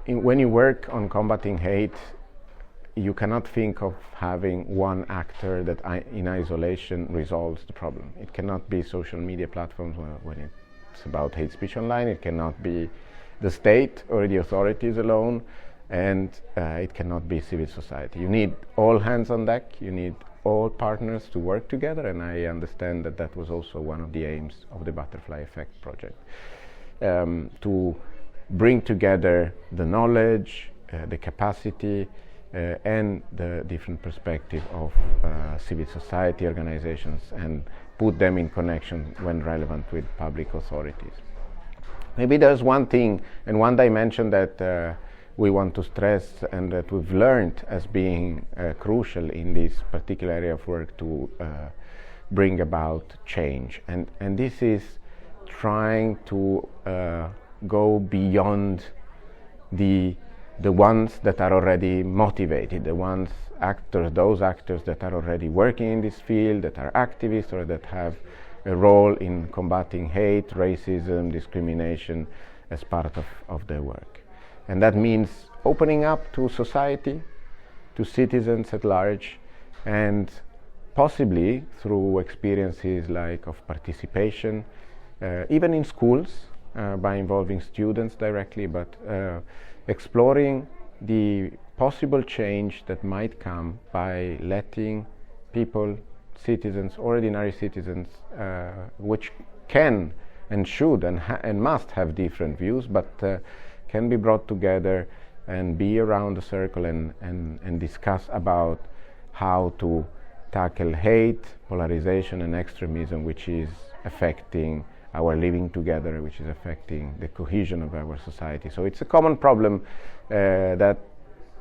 when you work on combating hate, you cannot think of having one actor that in isolation resolves the problem. It cannot be social media platforms when it's about hate speech online. It cannot be the state or the authorities alone, and it cannot be civil society. You need all hands on deck. You need all partners to work together, and I understand that that was also one of the aims of the Butterfly Effect project, to bring together the knowledge, the capacity, and the different perspective of civil society organizations, and put them in connection when relevant with public authorities. Maybe there's one thing and one dimension that we want to stress and that we've learned as being crucial in this particular area of work to bring about change. And this is trying to go beyond the ones that are already motivated, those actors that are already working in this field, that are activists or that have a role in combating hate, racism, discrimination as part of their work. And that means opening up to society, to citizens at large, and possibly through experiences like of participation, even in schools, by involving students directly, but exploring the possible change that might come by letting people, citizens, ordinary citizens, which can and should and must have different views, but can be brought together and be around the circle and discuss about how to tackle hate, polarization, and extremism, which is affecting our living together, which is affecting the cohesion of our society. So it's a common problem that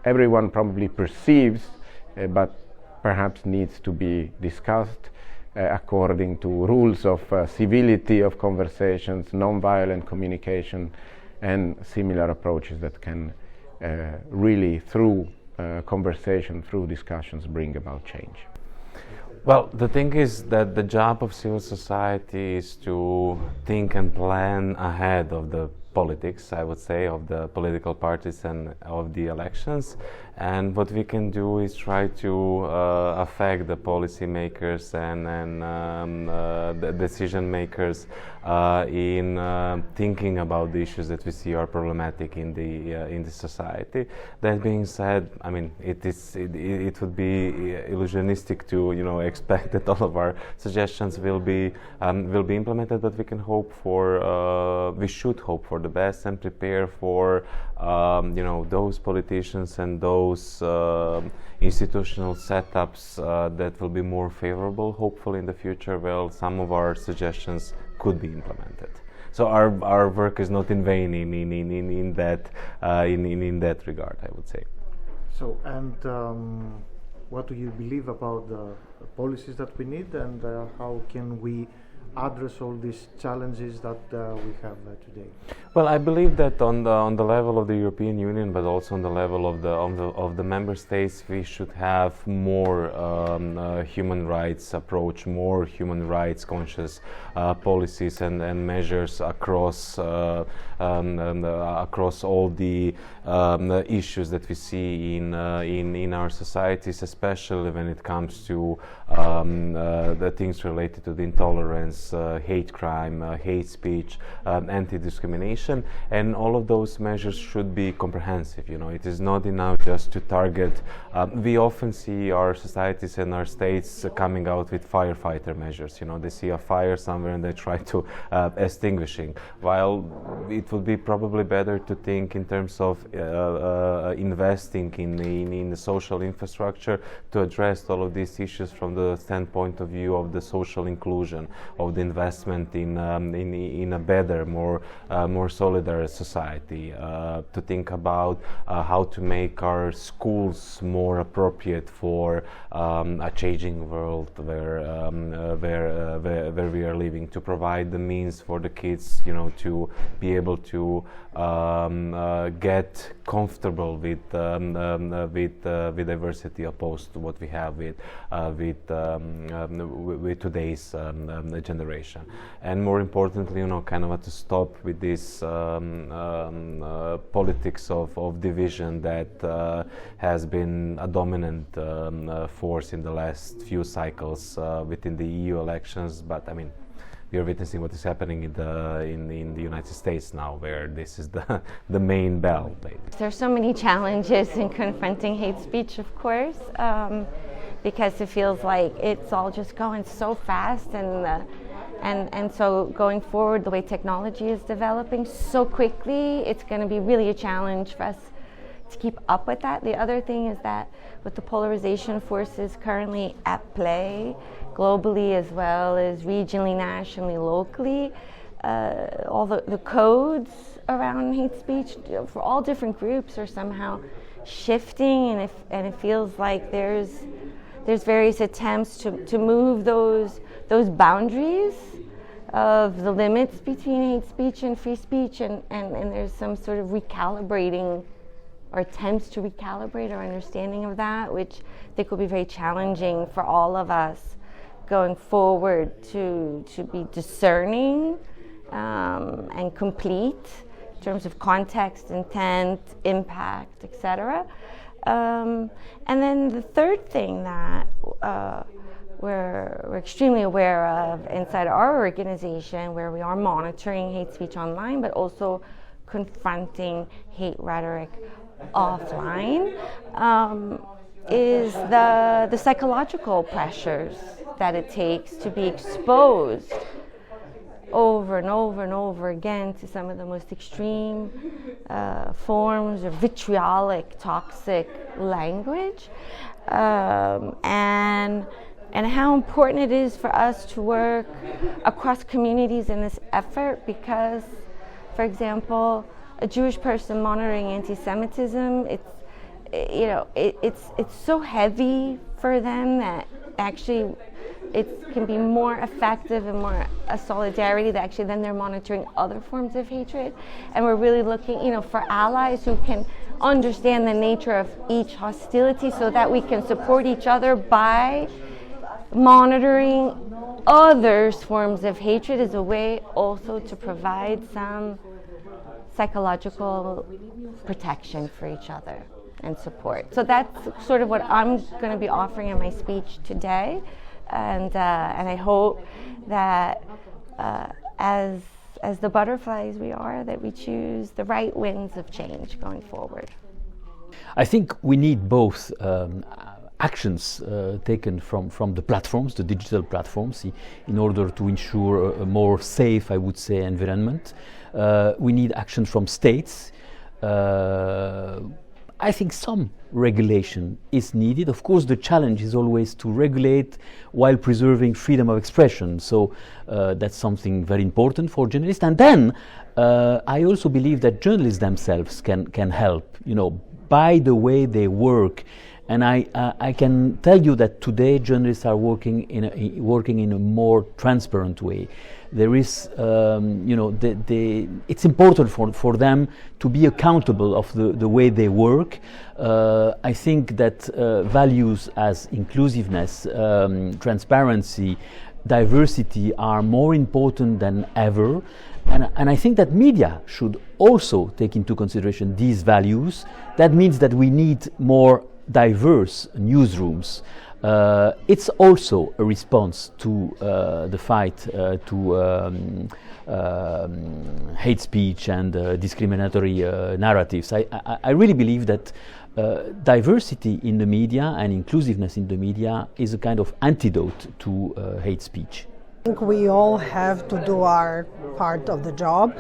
everyone probably perceives, but perhaps needs to be discussed according to rules of civility of conversations, non-violent communication, and similar approaches that can really, through conversation, through discussions, bring about change. Well, the thing is that the job of civil society is to think and plan ahead of the politics, I would say, of the political parties and of the elections. And what we can do is try to affect the policymakers and the decision makers in thinking about the issues that we see are problematic in the society. That being said, I mean, it would be illusionistic to expect that all of our suggestions will be implemented, but we can hope for we should hope for the best and prepare for those politicians and those institutional setups that will be more favorable, hopefully in the future. Well, some of our suggestions could be implemented. So our work is not in vain in that regard, I would say. So, and what do you believe about the policies that we need, and how can we address all these challenges that we have today? Well, I believe that on the level of the European Union, but also on the level of the member states, we should have more human rights approach, more human rights conscious policies and measures across all the issues that we see in our societies, especially when it comes to the things related to the intolerance, hate crime, hate speech, anti-discrimination, and all of those measures should be comprehensive. It is not enough just to target. We often see our societies and our states coming out with firefighter measures. They see a fire somewhere and they try to extinguishing. While it would be probably better to think in terms of investing in the social infrastructure to address all of these issues from the standpoint of view of the social inclusion, of the investment in a better, more solidary society, to think about how to make our schools more appropriate for a changing world where we are living, to provide the means for the kids, to be able to get comfortable with diversity opposed to what we have with today's generation. And more importantly, kind of to stop with this politics of division that has been a dominant force in the last few cycles within the EU elections. But I mean, we are witnessing what is happening in the United States now, where this is the main bell. There's so many challenges in confronting hate speech, of course, because it feels like it's all just going so fast, and so going forward, the way technology is developing so quickly, it's going to be really a challenge for us to keep up with that. The other thing is that with the polarization forces currently at play, globally as well as regionally, nationally, locally, all the codes around hate speech for all different groups are somehow shifting, and it feels like there's various attempts to move those boundaries of the limits between hate speech and free speech, and there's some sort of recalibrating or attempts to recalibrate our understanding of that, which I think will be very challenging for all of us going forward to be discerning and complete in terms of context, intent, impact, etc. And then the third thing that we're extremely aware of inside our organization, where we are monitoring hate speech online, but also confronting hate rhetoric offline, is the psychological pressures that it takes to be exposed over and over and over again to some of the most extreme forms of vitriolic, toxic language, and how important it is for us to work across communities in this effort, because, for example, a Jewish person monitoring anti-Semitism, it's so heavy for them that actually it can be more effective and more a solidarity that actually then they're monitoring other forms of hatred. And we're really looking, for allies who can understand the nature of each hostility so that we can support each other by monitoring others' forms of hatred as a way also to provide some psychological protection for each other and support. So that's sort of what I'm going to be offering in my speech today, and I hope that as the butterflies we are, that we choose the right winds of change going forward. I think we need both actions taken from the platforms, the digital platforms, in order to ensure a more safe, I would say, environment. We need action from states. I think some regulation is needed. Of course, the challenge is always to regulate while preserving freedom of expression. So that's something very important for journalists. And then I also believe that journalists themselves can help, by the way they work. And I can tell you that today journalists are working in a more transparent way. There is, it's important for them to be accountable of the way they work. I think that values as inclusiveness, transparency, diversity are more important than ever. And I think that media should also take into consideration these values. That means that we need more diverse newsrooms. It's also a response to the fight to hate speech and discriminatory narratives. I really believe that diversity in the media and inclusiveness in the media is a kind of antidote to hate speech. I think we all have to do our part of the job,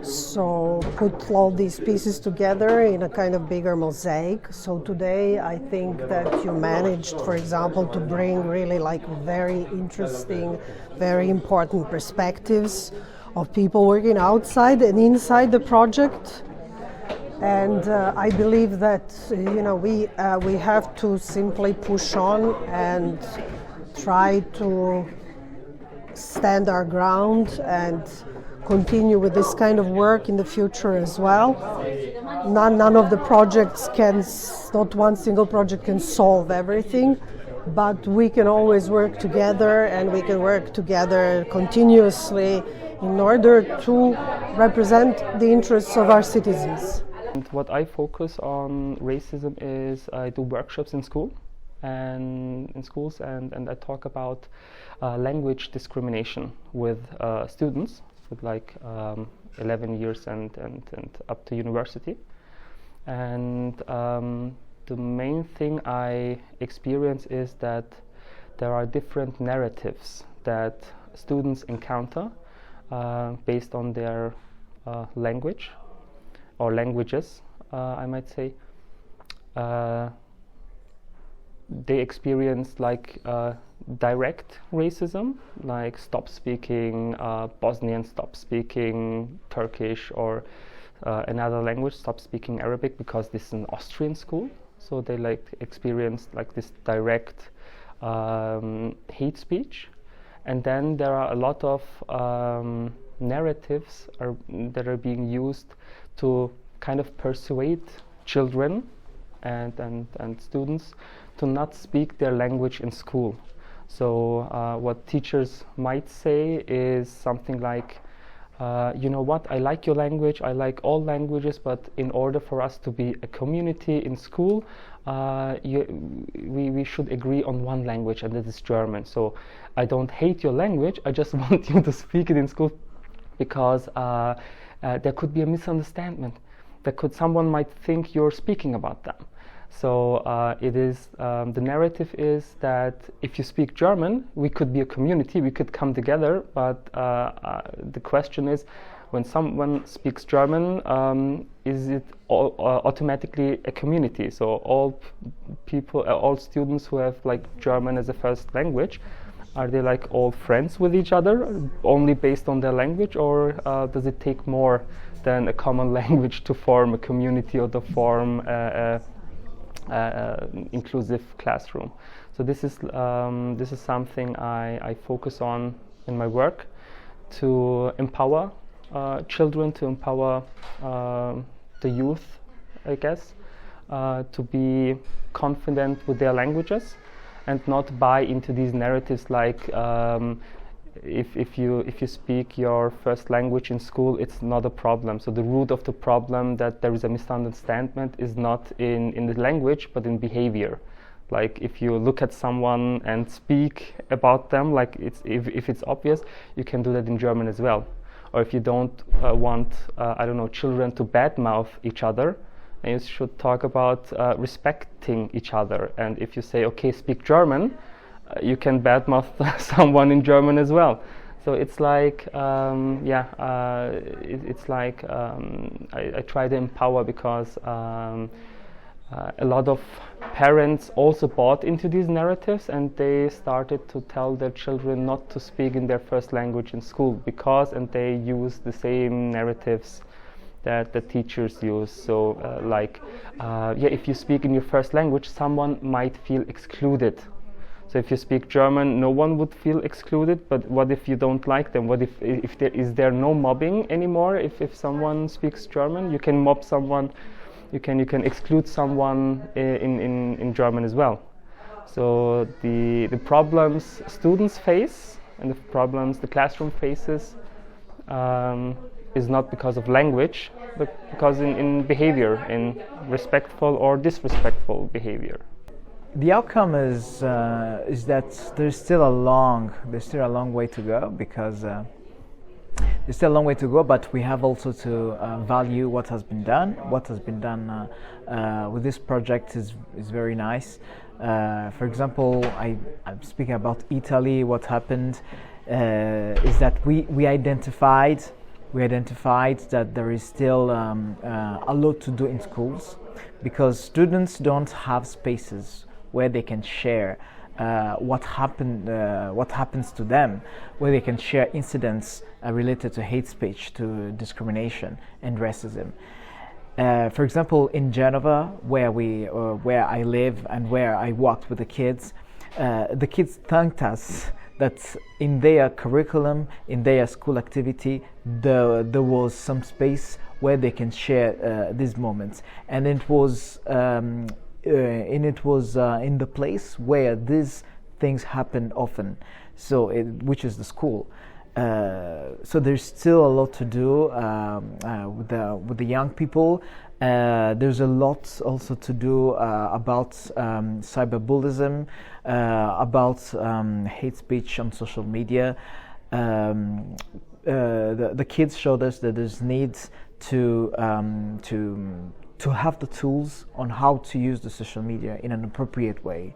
so put all these pieces together in a kind of bigger mosaic. So today I think that you managed, for example, to bring really very interesting, very important perspectives of people working outside and inside the project. And I believe that we have to simply push on and try to stand our ground and continue with this kind of work in the future as well. None of the projects not one single project can solve everything, but we can always work together, and we can work together continuously in order to represent the interests of our citizens. And what I focus on racism is I do workshops in schools and I talk about language discrimination with students with like 11 years and up to university. And the main thing I experience is that there are different narratives that students encounter based on their language or languages, I might say. They experience like direct racism, like stop speaking Bosnian, stop speaking Turkish, or another language, stop speaking Arabic, because this is an Austrian school. So they like experience like this direct hate speech. And then there are a lot of narratives that are being used to kind of persuade children and students to not speak their language in school. So what teachers might say is something like, you know what, I like your language, I like all languages, but in order for us to be a community in school, we should agree on one language, and that is German. So I don't hate your language, I just want you to speak it in school, because there could be a misunderstanding. Someone might think you're speaking about them. So the narrative is that if you speak German, we could be a community, we could come together, but the question is, when someone speaks German, is it automatically a community? So all people, all students who have like German as a first language, are they like all friends with each other, only based on their language, or does it take more than a common language to form a community or to form inclusive classroom? So this is something I focus on in my work, to empower children, to empower the youth, I guess, to be confident with their languages and not buy into these narratives like if you speak your first language in school, it's not a problem. So the root of the problem, that there is a misunderstanding, is not in the language but in behavior. Like if you look at someone and speak about them, like if it's obvious, you can do that in German as well. Or if you don't want children to badmouth each other, then you should talk about respecting each other. And if you say, okay, speak German, you can badmouth someone in German as well. So it's like, it's like I try to empower, because a lot of parents also bought into these narratives, and they started to tell their children not to speak in their first language in school, and they use the same narratives that the teachers use. So if you speak in your first language, someone might feel excluded. So if you speak German, no one would feel excluded, but what if you don't like them? What if there no mobbing anymore? If someone speaks German, you can mob someone, you can exclude someone in German as well. So the problems students face and the problems the classroom faces is not because of language, but because in behavior, in respectful or disrespectful behavior. The outcome is that there's still a long way to go, because there's still a long way to go. But we have also to value what has been done. What has been done with this project is very nice. For example, I'm speaking about Italy. What happened is that we identified that there is still a lot to do in schools, because students don't have spaces where they can share what happens to them, where they can share incidents related to hate speech, to discrimination and racism. For example, in Genova, where I live and where I worked with the kids thanked us that in their curriculum, in their school activity, there was some space where they can share these moments, and it it was in the place where these things happen often, so which is the school. So there's still a lot to do with the young people. There's a lot also to do about cyberbullying, about hate speech on social media. The kids showed us that there's needs to have the tools on how to use the social media in an appropriate way.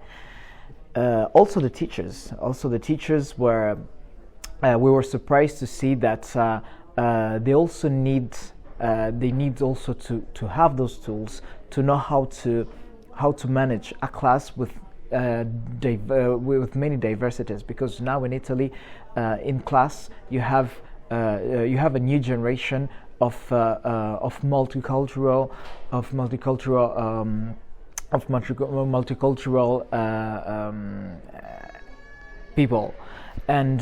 Also the teachers were. We were surprised to see that they also need also to have those tools to know how to manage a class with many diversities, because now in Italy in class you have a new generation of multicultural people, and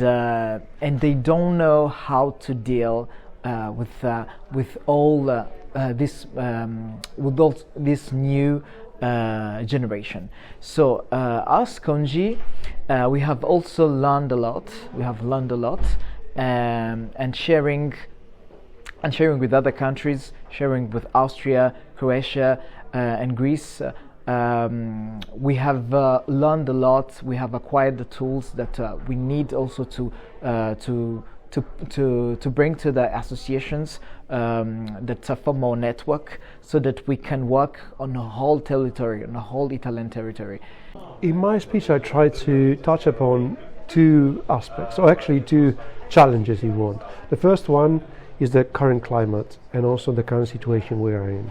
they don't know how to deal with all this new generation. So us Konji, we have also learned a lot. And sharing with other countries, sharing with Austria, Croatia, and Greece. We have learned a lot. We have acquired the tools that we need also to bring to the associations that form our network, so that we can work on a whole territory, on a whole Italian territory. In my speech, I try to touch upon two aspects, or actually two challenges, if you want. The first one is the current climate and also the current situation we are in,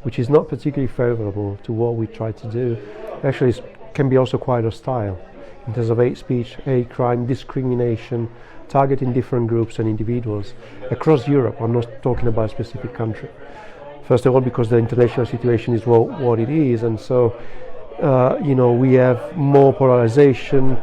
which is not particularly favorable to what we try to do. Actually, it can be also quite hostile in terms of hate speech, hate crime, discrimination, targeting different groups and individuals across Europe. I'm not talking about a specific country. First of all, because the international situation is what it is, and so we have more polarization,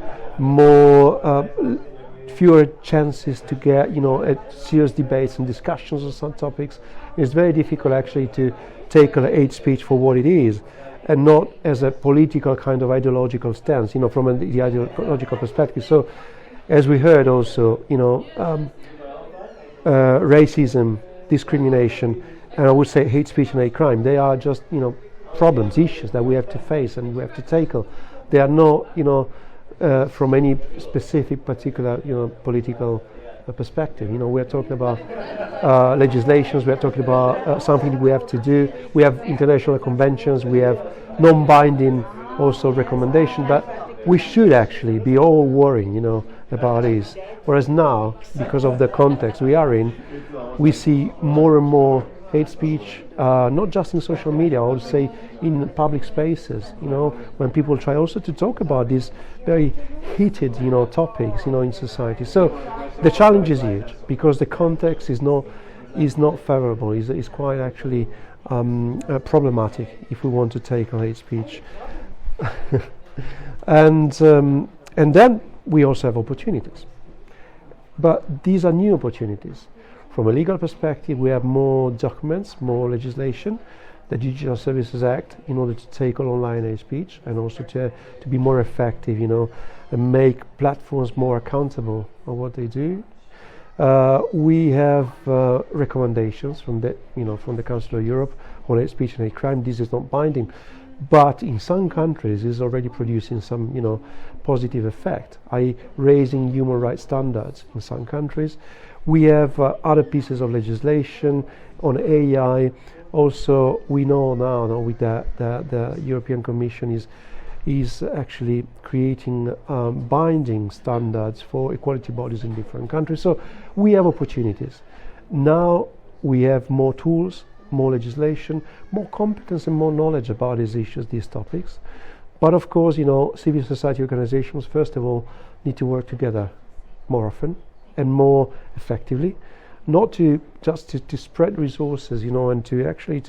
fewer chances to get at serious debates and discussions on some topics. It's very difficult actually to take hate speech for what it is, and not as a political kind of ideological stance, from the ideological perspective. So, as we heard also, racism, discrimination, and I would say hate speech and hate crime, they are just, problems, issues that we have to face and we have to tackle. They are not, from any specific particular, political perspective. We're talking about legislations, we're talking about something we have to do. We have international conventions, we have non-binding also recommendation, but we should actually be all worrying, about this. Whereas now, because of the context we are in, we see more and more hate speech, not just in social media, I would say in public spaces, when people try also to talk about these very heated, topics, in society. So the challenge is huge, because the context is not favorable, is quite actually problematic if we want to tackle hate speech. And then we also have opportunities. But these are new opportunities. From a legal perspective, we have more documents, more legislation, the Digital Services Act, in order to tackle online hate speech, and also to be more effective, and make platforms more accountable on what they do. We have recommendations from the Council of Europe on hate speech and hate crime. This is not binding, but in some countries is already producing some positive effect, i.e. raising human rights standards in some countries. We have other pieces of legislation on AI. Also, we know now with the European Commission is actually creating binding standards for equality bodies in different countries. So we have opportunities. Now we have more tools, more legislation, more competence and more knowledge about these issues, these topics. But of course, civil society organizations, first of all, need to work together more often and more effectively, not to spread resources, and to actually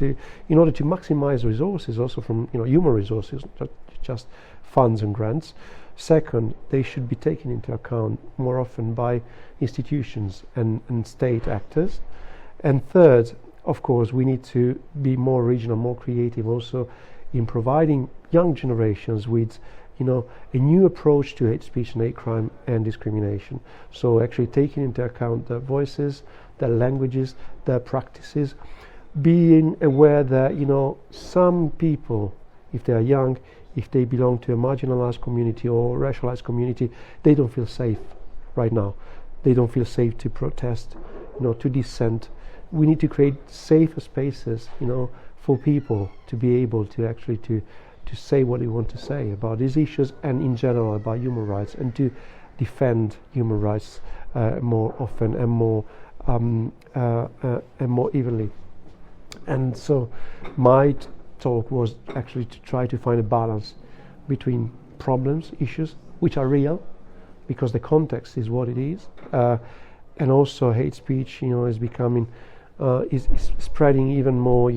in order to maximize resources also from human resources, not just funds and grants. Second, they should be taken into account more often by institutions and state actors. And third, of course, we need to be more regional, more creative also in providing young generations with, a new approach to hate speech and hate crime and discrimination. So actually taking into account their voices, their languages, their practices, being aware that, some people, if they are young, if they belong to a marginalized community or racialized community, they don't feel safe right now. They don't feel safe to protest, to dissent. We need to create safer spaces, for people to be able to actually to say what they want to say about these issues and in general about human rights, and to defend human rights more often and more evenly. And so my talk was actually to try to find a balance between problems, issues which are real, because the context is what it is, and also hate speech, is becoming, is spreading even more,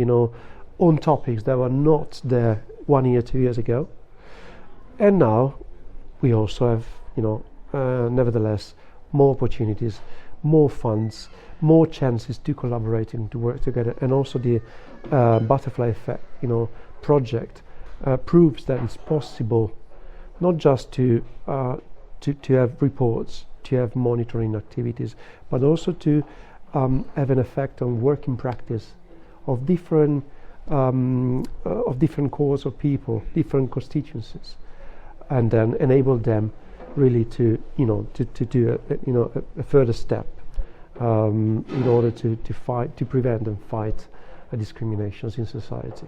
on topics that were not there 1 year, 2 years ago. And now we also have, nevertheless, more opportunities, more funds, more chances to collaborate and to work together. And also the butterfly effect, project proves that it's possible not just to have reports, to have monitoring activities, but also to have an effect on working practice of different cores of people, different constituencies, and then enable them really to do a further step in order to fight, to prevent and fight discriminations in society.